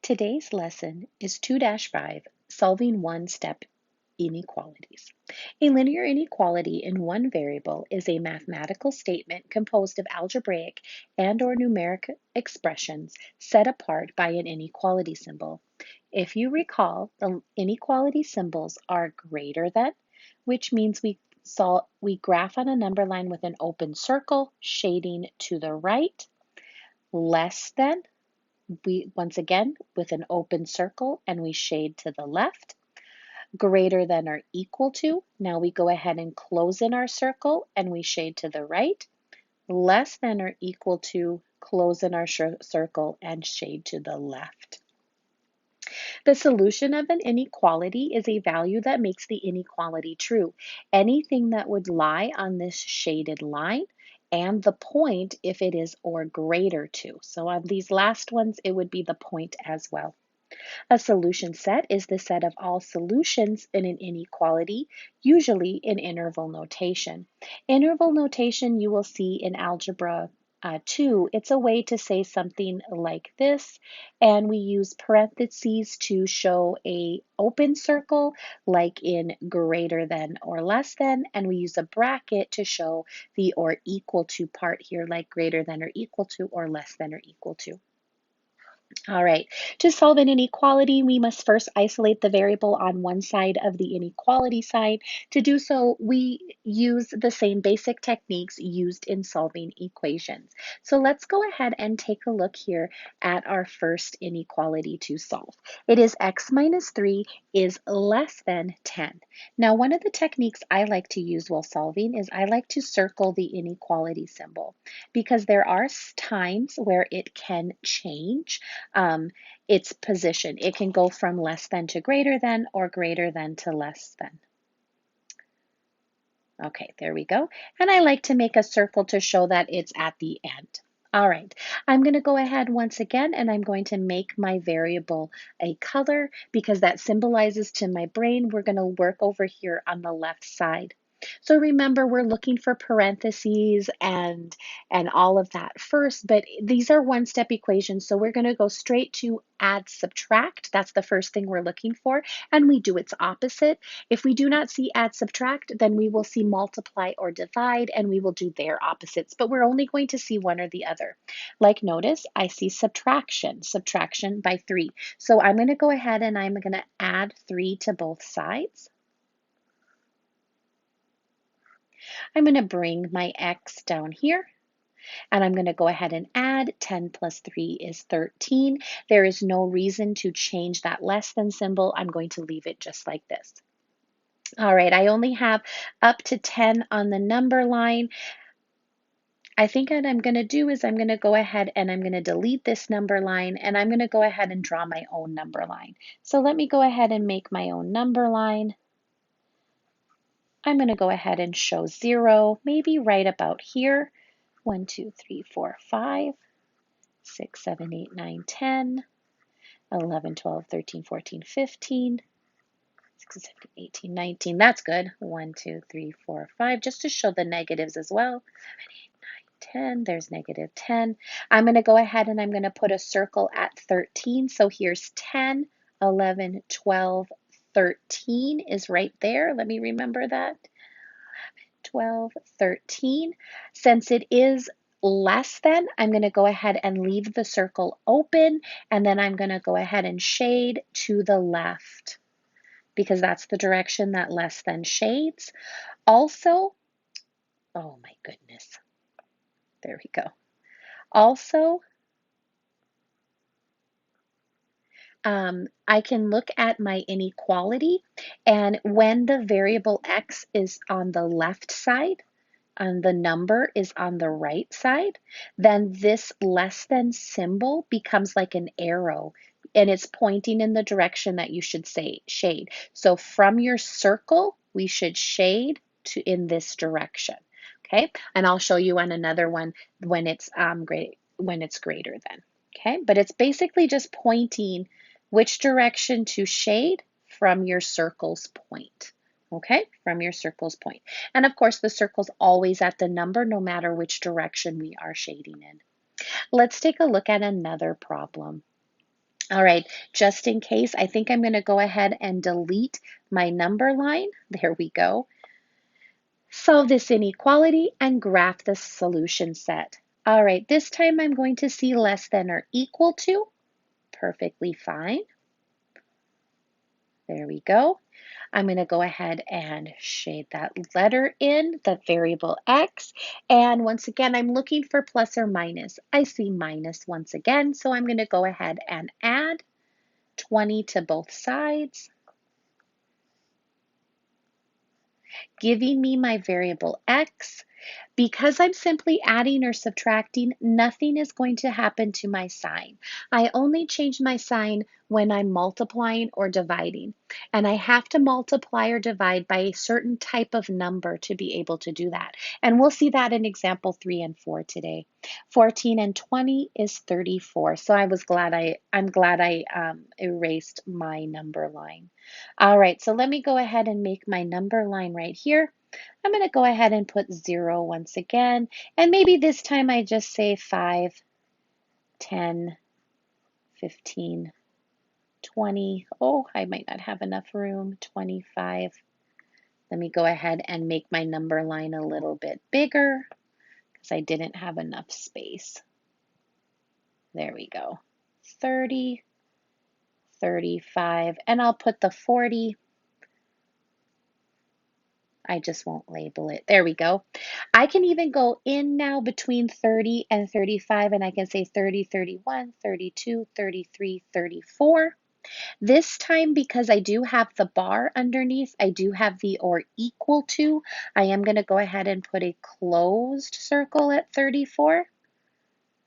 Today's lesson is 2-5, solving one-step inequalities. A linear inequality in one variable is a mathematical statement composed of algebraic and/or numeric expressions set apart by an inequality symbol. If you recall, the inequality symbols are greater than, which means we graph on a number line with an open circle shading to the right, less than, once again with an open circle and we shade to the left, greater than or equal to, now we go ahead and close in our circle and we shade to the right, less than or equal to, close in our circle and shade to the left. The solution of an inequality is a value that makes the inequality true. Anything that would lie on this shaded line and the point if it is or greater to. So on these last ones, it would be the point as well. A solution set is the set of all solutions in an inequality, usually in interval notation. Interval notation you will see in Algebra 2. It's a way to say something like this, and we use parentheses to show a open circle, like in greater than or less than, and we use a bracket to show the or equal to part here, like greater than or equal to or less than or equal to. All right, to solve an inequality, we must first isolate the variable on one side of the inequality side. To do so, we use the same basic techniques used in solving equations. So let's go ahead and take a look here at our first inequality to solve. It is x minus 3 is less than 10. Now, one of the techniques I like to use while solving is I like to circle the inequality symbol because there are times where it can change its position. It can go from less than to greater than or greater than to less than. Okay, there we go. And I like to make a circle to show that it's at the end. All right, I'm going to go ahead once again and I'm going to make my variable a color because that symbolizes to my brain we're going to work over here on the left side. So remember, we're looking for parentheses and all of that first, but these are one-step equations, so we're going to go straight to add, subtract. That's the first thing we're looking for, and we do its opposite. If we do not see add, subtract, then we will see multiply or divide, and we will do their opposites, but we're only going to see one or the other. Like notice, I see subtraction by 3. So I'm going to go ahead and I'm going to add 3 to both sides. I'm going to bring my x down here, and I'm going to go ahead and add 10 plus 3 is 13. There is no reason to change that less than symbol. I'm going to leave it just like this. All right, I only have up to 10 on the number line. I think what I'm going to do is I'm going to go ahead and I'm going to delete this number line, and I'm going to go ahead and draw my own number line. So let me go ahead and make my own number line. I'm going to go ahead and show 0, maybe right about here. 1, 2, 3, 4, 5, 6, 7, 8, 9, 10, 11, 12, 13, 14, 15, 16, 17, 18, 19. That's good. 1, 2, 3, 4, 5, just to show the negatives as well. 7, 8, 9, 10. There's negative 10. I'm going to go ahead and I'm going to put a circle at 13. So here's 10, 11, 12, 13 is right there. Let me remember that. 12, 13. Since it is less than, I'm going to go ahead and leave the circle open, and then I'm going to go ahead and shade to the left because that's the direction that less than shades. Also, oh my goodness, there we go. Also, I can look at my inequality, and when the variable x is on the left side, and the number is on the right side, then this less than symbol becomes like an arrow, and it's pointing in the direction that you should say shade. So from your circle, we should shade to in this direction. Okay, and I'll show you on another one when it's greater than. Okay, but it's basically just pointing which direction to shade from your circle's point. Okay, from your circle's point. And of course, the circle's always at the number, no matter which direction we are shading in. Let's take a look at another problem. All right, just in case, I think I'm going to go ahead and delete my number line. There we go. Solve this inequality and graph the solution set. All right, this time I'm going to see less than or equal to. Perfectly fine. There we go. I'm going to go ahead and shade that letter in, the variable x. And once again, I'm looking for plus or minus. I see minus once again, so I'm going to go ahead and add 20 to both sides, giving me my variable x. Because I'm simply adding or subtracting, nothing is going to happen to my sign. I only change my sign when I'm multiplying or dividing. And I have to multiply or divide by a certain type of number to be able to do that. And we'll see that in example 3 and 4 today. 14 and 20 is 34. So I'm glad I erased my number line. All right, so let me go ahead and make my number line right here. I'm going to go ahead and put 0 once again, and maybe this time I just say 5, 10, 15, 20. Oh, I might not have enough room, 25. Let me go ahead and make my number line a little bit bigger because I didn't have enough space. There we go, 30, 35, and I'll put the 40. I just won't label it. There we go. I can even go in now between 30 and 35, and I can say 30, 31, 32, 33, 34. This time, because I do have the bar underneath, I do have the or equal to, I am going to go ahead and put a closed circle at 34.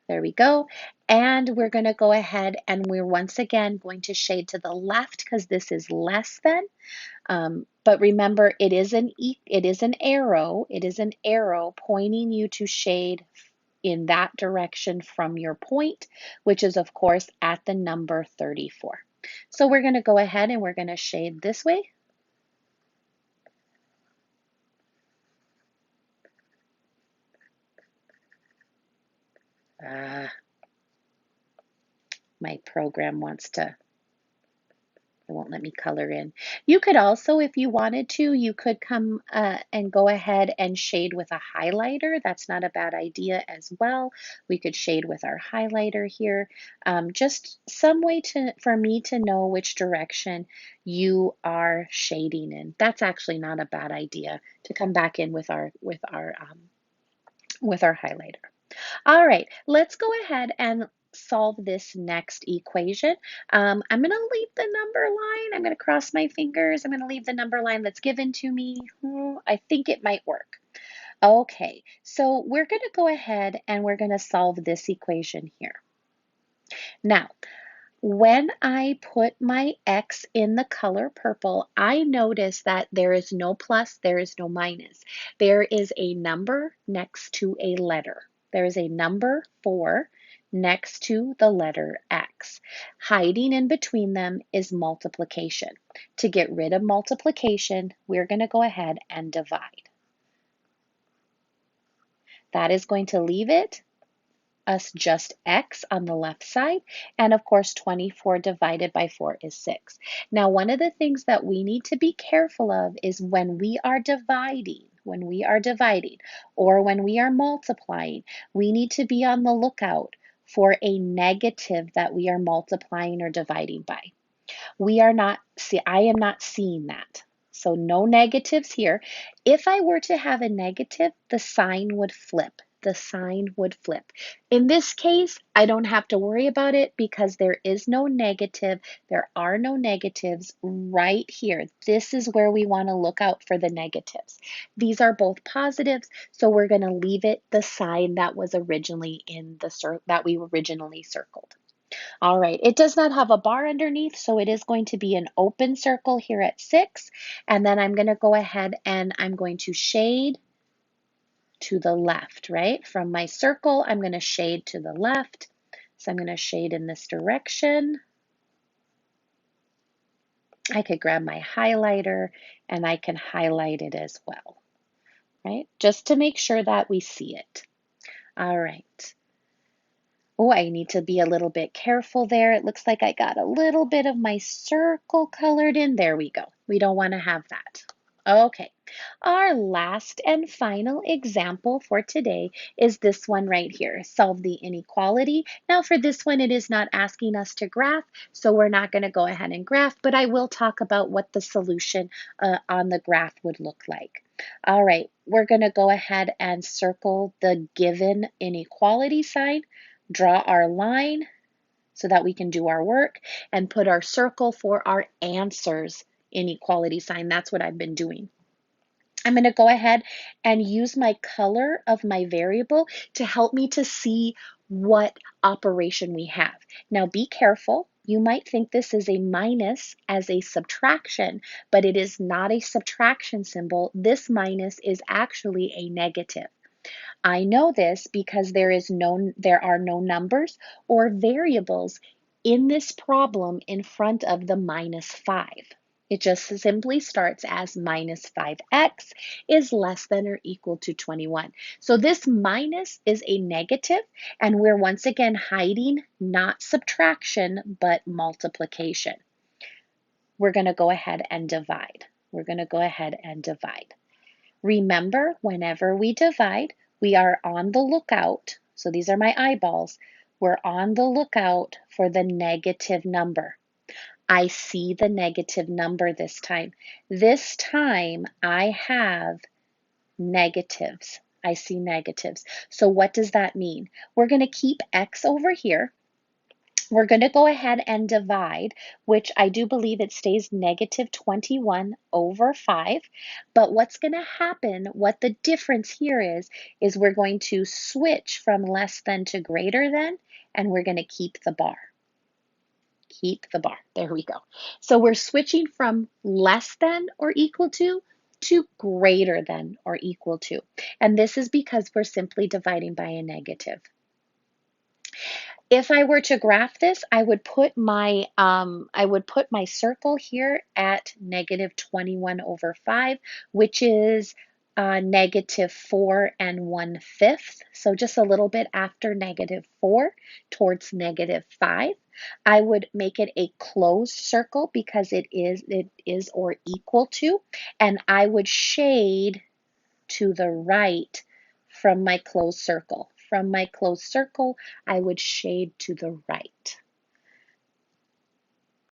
There we go. And we're going to go ahead and we're once again going to shade to the left because this is less than. But remember, it is an arrow. It is an arrow pointing you to shade in that direction from your point, which is of course at the number 34. So we're going to go ahead and we're going to shade this way. My program it won't let me color in. You could also, if you wanted to, you could come and go ahead and shade with a highlighter. That's not a bad idea as well. We could shade with our highlighter here. Just some way for me to know which direction you are shading in. That's actually not a bad idea to come back in with our highlighter. All right, let's go ahead and solve this next equation. I'm going to leave the number line. I'm going to cross my fingers. I'm going to leave the number line that's given to me. I think it might work. Okay, so we're going to go ahead and we're going to solve this equation here. Now, when I put my X in the color purple, I notice that there is no plus, there is no minus. There is a number next to a letter. There is a number 4 next to the letter X. Hiding in between them is multiplication. To get rid of multiplication, we're going to go ahead and divide. That is going to leave us just X on the left side. And of course, 24 divided by 4 is 6. Now, one of the things that we need to be careful of is when we are dividing, or when we are multiplying, we need to be on the lookout for a negative that we are multiplying or dividing by. I am not seeing that. So no negatives here. If I were to have a negative, the sign would flip. The sign would flip. In this case, I don't have to worry about it because there is no negative. There are no negatives right here. This is where we want to look out for the negatives. These are both positives, so we're going to leave it the sign that was originally that we originally circled. All right, it does not have a bar underneath, so it is going to be an open circle here at 6. And then I'm going to go ahead and I'm going to shade to the left, right? From my circle, I'm going to shade to the left. So I'm going to shade in this direction. I could grab my highlighter and I can highlight it as well, right? Just to make sure that we see it. All right. Oh, I need to be a little bit careful there. It looks like I got a little bit of my circle colored in. There we go. We don't want to have that. Okay, our last and final example for today is this one right here. Solve the inequality. Now for this one, it is not asking us to graph, so we're not going to go ahead and graph, but I will talk about what the solution on the graph would look like. All right, we're going to go ahead and circle the given inequality sign, draw our line so that we can do our work, and put our circle for our answers inequality sign. That's what I've been doing. I'm going to go ahead and use my color of my variable to help me to see what operation we have. Now be careful. You might think this is a minus as a subtraction, but it is not a subtraction symbol. This minus is actually a negative. I know this because there are no numbers or variables in this problem in front of the minus 5. It just simply starts as minus 5x is less than or equal to 21. So this minus is a negative, and we're once again hiding not subtraction, but multiplication. We're going to go ahead and divide. We're going to go ahead and divide. Remember, whenever we divide, we are on the lookout. So these are my eyeballs. We're on the lookout for the negative number. I see the negative number this time. This time I have negatives. I see negatives. So what does that mean? We're going to keep x over here. We're going to go ahead and divide, which I do believe it stays negative 21 over 5. But what's going to happen, what the difference here is we're going to switch from less than to greater than, and we're going to keep the bar. Keep the bar. There we go. So we're switching from less than or equal to greater than or equal to. And this is because we're simply dividing by a negative. If I were to graph this, I would put my circle here at negative 21 over 5, which is negative 4 and 1/5. So just a little bit after negative 4 towards negative 5. I would make it a closed circle because it is or equal to, and I would shade to the right from my closed circle. From my closed circle, I would shade to the right.